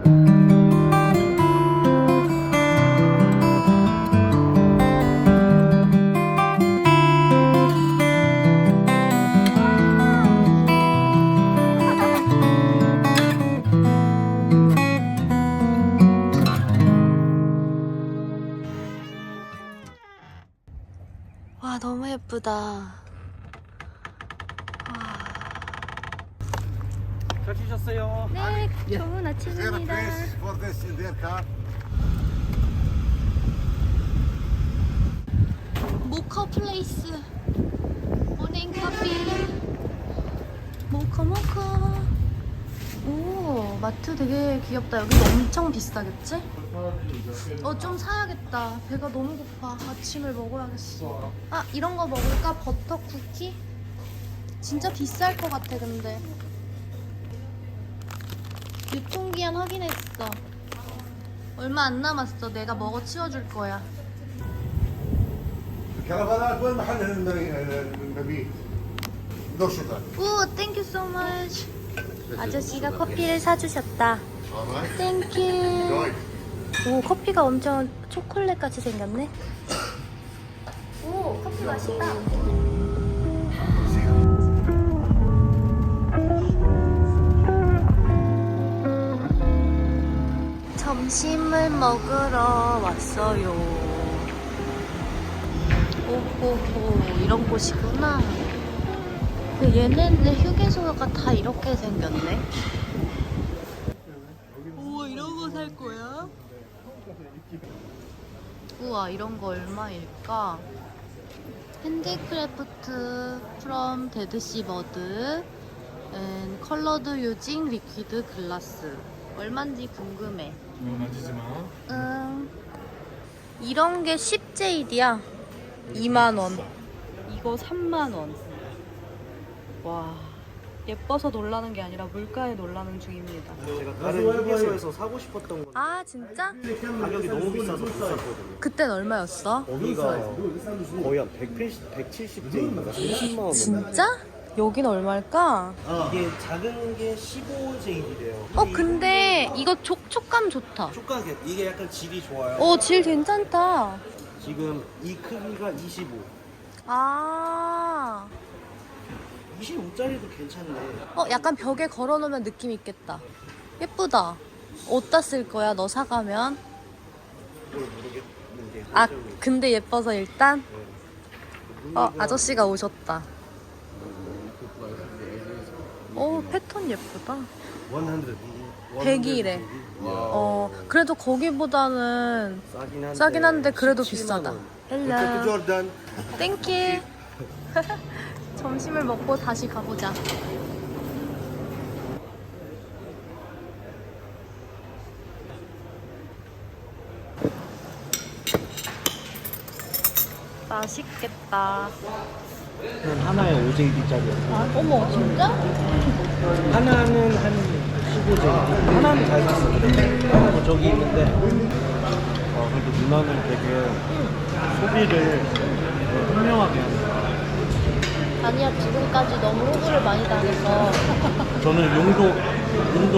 와, 너무 예쁘다. 잘 쉬셨어요? 네, 좋은 There a 아침입니다. place for this in their car? 모커 플레이스. 모닝 커피. 모커. 오, 마트 되게 귀엽다. 여기 엄청 비싸겠지? 좀 사야겠다. 배가 너무 고파. 아침을 먹어야겠어. 아, 이런 거 먹을까? 버터 쿠키? 진짜 비쌀 것 같아, 근데. 유통기한 확인했어. 얼마 안 남았어. 내가 먹어 치워줄 거야. الكرفانات وين محل المبيت؟ بدور شكرا. 오, 땡큐 so much. 아저씨가 커피를 사주셨다. 땡큐. 오, 커피가 엄청 초콜릿 같이 생겼네. 오, 커피 맛있다. 점심을 먹으러 왔어요. 오호호, 이런 곳이구나. 얘네들 휴게소가 다 이렇게 생겼네. 우와, 이런 거 살 거야? 우와, 이런 거 얼마일까? 핸디크래프트 from 데드시 버드 and colored using liquid glass. 얼만지 궁금해. 만지지 마. 이런 게 10제일이야. 2만원. 이거 3만원. 와, 예뻐서 놀라는 게 아니라 물가에 놀라는 중입니다. 제가 다른 휴게소에서 사고 싶었던 건 아, 진짜? 가격이 너무 비싸서 못 샀거든요. 그땐 얼마였어? 거기가 거의 한 170제인가 30만 원. 진짜? 여긴 얼마일까? 이게 작은 게 15제인이래요. 근데 이거 촉감 좋다. 촉각이 이게 약간 질이 좋아요. 질 괜찮다. 지금 이 크기가 25. 아, 25짜리도 괜찮네. 약간 벽에 걸어놓으면 느낌 있겠다. 예쁘다. 어디다 쓸 거야, 너 사가면? 그걸 모르겠는데. 아, 근데 예뻐서 일단? 아저씨가 오셨다. 패턴 예쁘다. 100이래. 그래도 거기보다는 싸긴 한데 그래도 비싸다. 헬로. 조던. 땡큐. 점심을 먹고 다시 가보자. 맛있겠다. 하나에 5제이짜리였어. 어머, 진짜? 하나는 한 15제이. 하나는 잘 샀어. 하나 저기 있는데. 그래도 누나는 되게 소비를 현명하게 하는 거야. 아니야, 지금까지 너무 호구를 많이 당해서. 저는 용도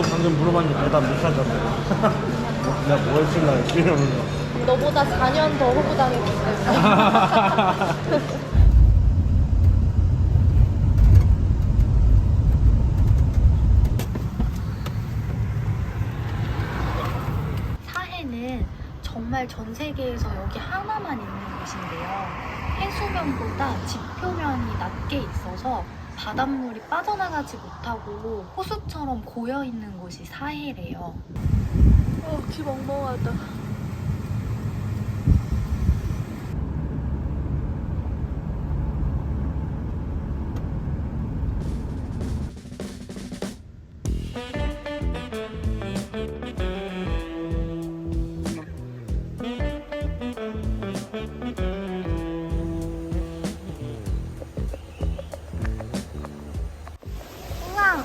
방금 물어봤는데 대답 못 하잖아요. 내가 뭐 했을라 이러면서. 너보다 4년 더 호구 당했기 때문에. 사해는 정말 전 세계에서 여기 하나만 있는 곳인데요. 해수면보다 지표면이 낮게 있어서 바닷물이 빠져나가지 못하고 호수처럼 고여있는 곳이 사해래요. 귀 멍멍하다.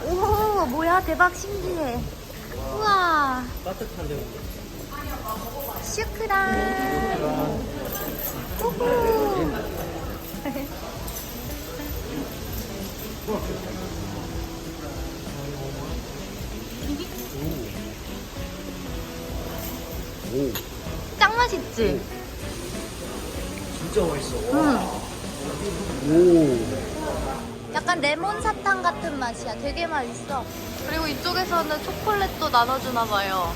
오, 뭐야, 대박, 신기해. 우와, 따뜻한 데 슈크란. 우후. 오, 짱 맛있지? 진짜 맛있어. 음. 약간 레몬 사탕 같은 맛이야. 되게 맛있어. 그리고 이쪽에서는 초콜릿도 나눠주나 봐요.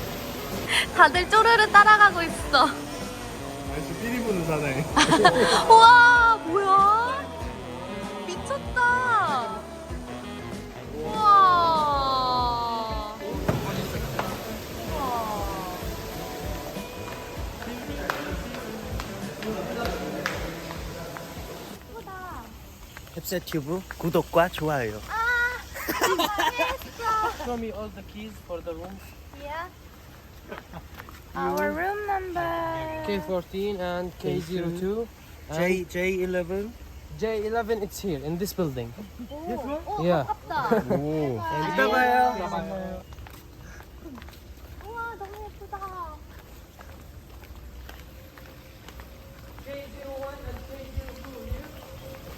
다들 쪼르르 따라가고 있어. 아저씨 삐리 부는 사나이. 우와, 뭐야? 미쳤다. 우와. 예쁘다. 캡셋 튜브 구독과 좋아요. 아, 잘했어. Show me all the keys for the room. Yeah. Our room number. K14 and K02. J11. J11, it's here in this building. 오, Yeah. 가깝다. 오. 대박. 이따 봐요. 우와, 너무 예쁘다.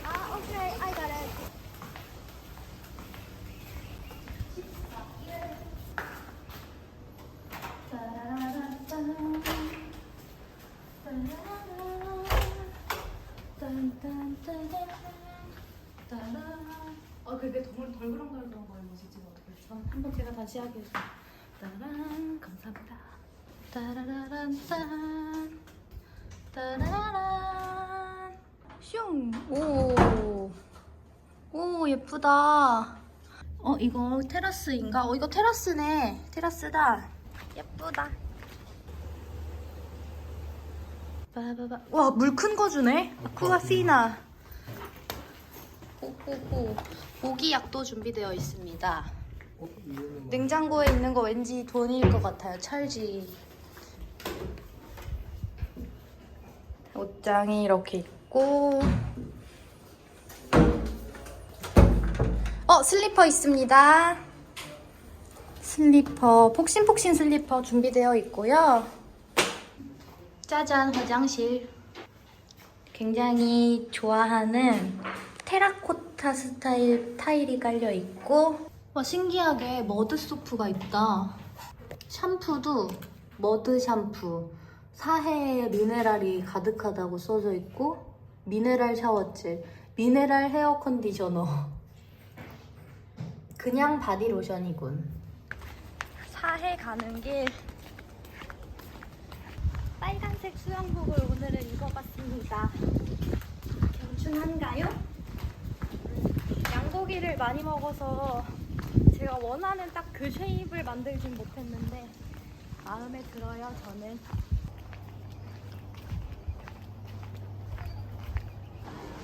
아, 오케이, I got it. 그게 덜그렁덜그렁 거리는 지금 어떻게 했어? 한번 제가 다시 하겠습니다. 따란 감사합니다. 따라라란 딴 따라란 슝! 오 예쁘다. 이거 테라스인가? 이거 테라스네. 테라스다. 예쁘다. 바바바. 와, 물 큰 거 주네. 아쿠아피나. 호호호. 모기약도 준비되어 있습니다. 냉장고에 있는 거 왠지 돈일 것 같아요. 찰지. 옷장이 이렇게 있고. 슬리퍼 있습니다. 슬리퍼, 폭신폭신 슬리퍼 준비되어 있고요. 짜잔, 화장실. 굉장히 좋아하는 테라코타 스타일 타일이 깔려 있고. 신기하게 머드 소프가 있다. 샴푸도 머드 샴푸. 사해 미네랄이 가득하다고 써져 있고, 미네랄 샤워젤, 미네랄 헤어 컨디셔너. 그냥 바디로션이군. 사해 가는 길. 빨간색 수영복을 오늘은 입어봤습니다. 괜찮은가요? 양고기를 많이 먹어서 제가 원하는 딱 그 쉐입을 만들진 못했는데 마음에 들어요, 저는.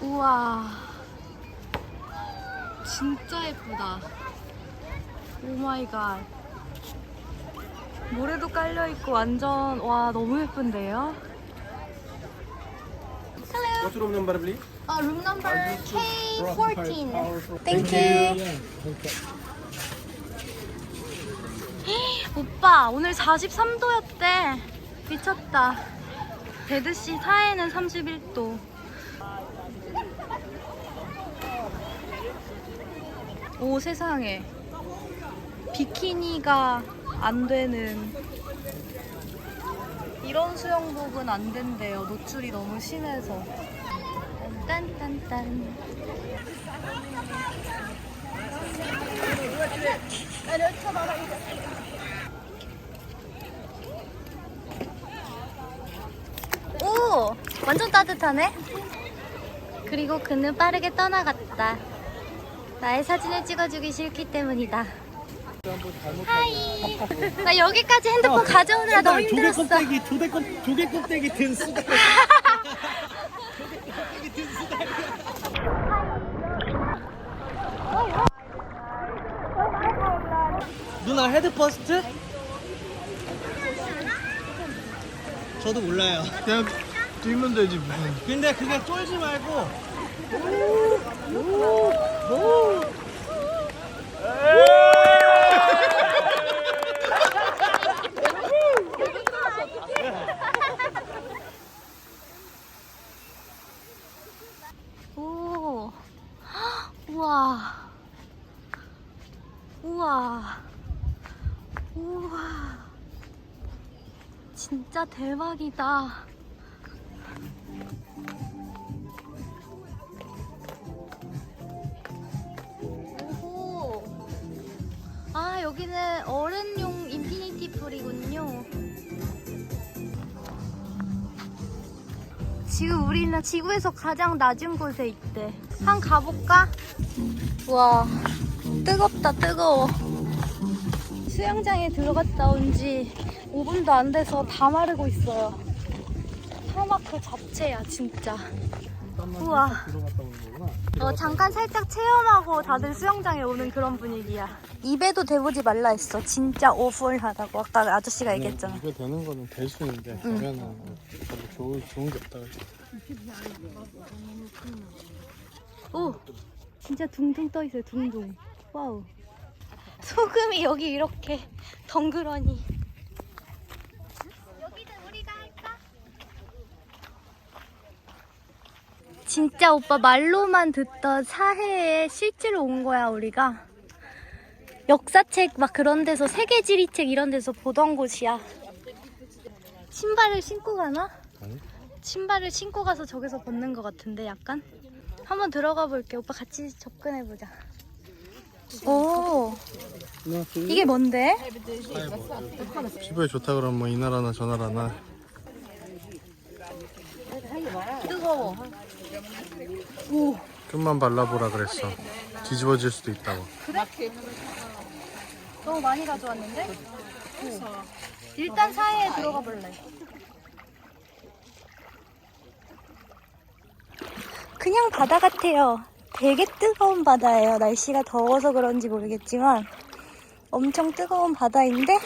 우와, 진짜 예쁘다. 오마이갓. 모래도 깔려있고 완전, 와, 너무 예쁜데요? What's room number, please? room number K14. Thank you. 오빠, 오늘 43도였대. 미쳤다. 베드시 사해는 31도. 오, 세상에. 비키니가 안 되는. 이런 수영복은 안 된대요. 노출이 너무 심해서. 딴딴딴. 오! 완전 따뜻하네? 그리고 그는 빠르게 떠나갔다. 나의 사진을 찍어주기 싫기 때문이다. 하이! 나 여기까지 핸드폰 가져오느라 너무 힘들었어. 조개 껍데기 든 수다. 누나 헤드 퍼스트? 저도 몰라요. 그냥 뛰면 되지 무슨. 근데 그게 쫄지 말고. 오, 우와, 우와, 우와, 진짜 대박이다. 오호. 아, 여기는 어른용 인피니티 풀이군요. 지금 우리는 지구에서 가장 낮은 곳에 있대. 한 가볼까? 와, 뜨겁다, 뜨거워. 수영장에 들어갔다 온 지 5분도 안 돼서 다 마르고 있어요. 사막 그 자체야, 진짜. 우와. 잠깐 살짝 체험하고 다들 수영장에 오는 그런 분위기야. 입에도 대보지 말라 했어. 진짜 오ful하다고 아까 아저씨가 얘기했잖아. 이거 되는 거는 될 수 있는데 되면은 별로 좋은 게 없다 그랬지. 오! 진짜 둥둥 떠있어요, 둥둥. 와우. 소금이 여기 이렇게 덩그러니. 여기는 우리가 할까? 진짜 오빠 말로만 듣던 사해에 실제로 온 거야, 우리가. 역사책 막 그런 데서 세계지리책 이런 데서 보던 곳이야. 신발을 신고 가나? 아니? 신발을 신고 가서 저기서 벗는 것 같은데 약간? 한번 들어가 볼게. 오빠 같이 접근해보자. 오, 이게 뭔데? 피부에 좋다 그러면 뭐 이 나라나 저 나라나. 뜨거워. 오, 좀만 발라보라 그랬어. 뒤집어질 수도 있다고. 너무 많이 가져왔는데? 일단 사이에 들어가 볼래. 그냥 바다 같아요. 되게 뜨거운 바다예요. 날씨가 더워서 그런지 모르겠지만 엄청 뜨거운 바다인데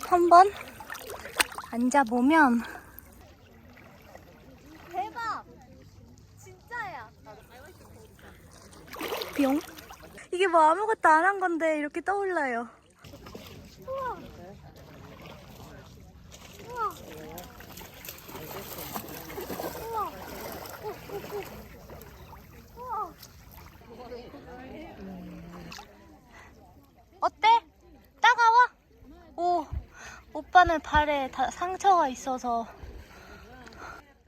한번 앉아보면 대박! 진짜야. 뿅. 이게 뭐 아무것도 안 한 건데 이렇게 떠올라요. 우와. 우와. 우와. 우와. 어때? 따가워? 오, 오빠는 발에 다 상처가 있어서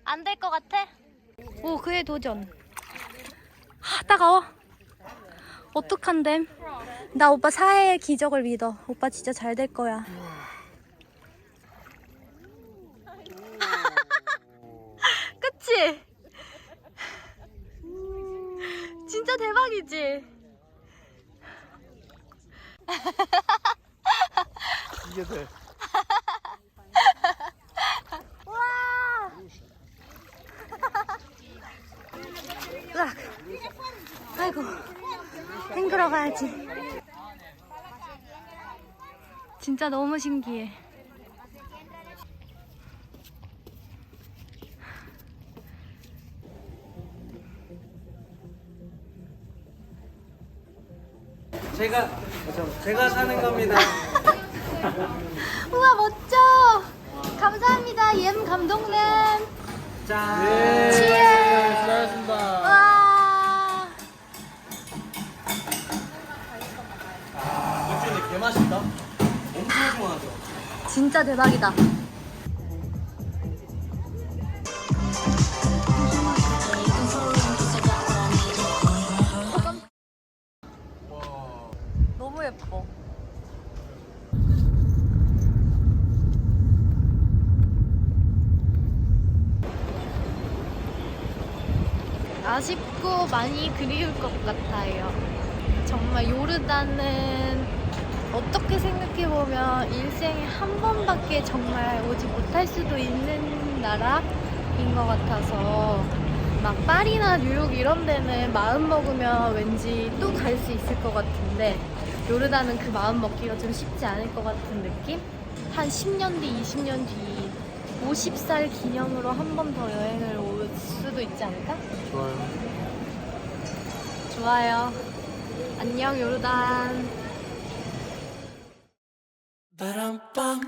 안 될 것 같아? 오, 그의 도전. 따가워. 어떡한데? 나 오빠 사회의 기적을 믿어. 오빠 진짜 잘 될 거야. 그치? 진짜 대박이지? 이게 돼. 와! 으악. 아이고, 헹그러 가야지. 진짜 너무 신기해. 제가 사는 겁니다. 우와, 멋져! 감사합니다, 옌 감독님. 짠. 치얼! 수고하셨습니다. 와! 맥주는 개 맛있다. 엄청 좋아하죠. 진짜 대박이다. 너무 예뻐. 아쉽고 많이 그리울 것 같아요. 정말 요르단은 어떻게 생각해보면 인생에 한 번밖에 정말 오지 못할 수도 있는 나라인 것 같아서 막 파리나 뉴욕 이런 데는 마음 먹으면 왠지 또 갈 수 있을 것 같은데 요르단은 그 마음 먹기가 좀 쉽지 않을 것 같은 느낌? 한 10년 뒤, 20년 뒤 50살 기념으로 한 번 더 여행을 올 수도 있지 않을까? 좋아요. 좋아요. 안녕 요르단. Ba-dum-bum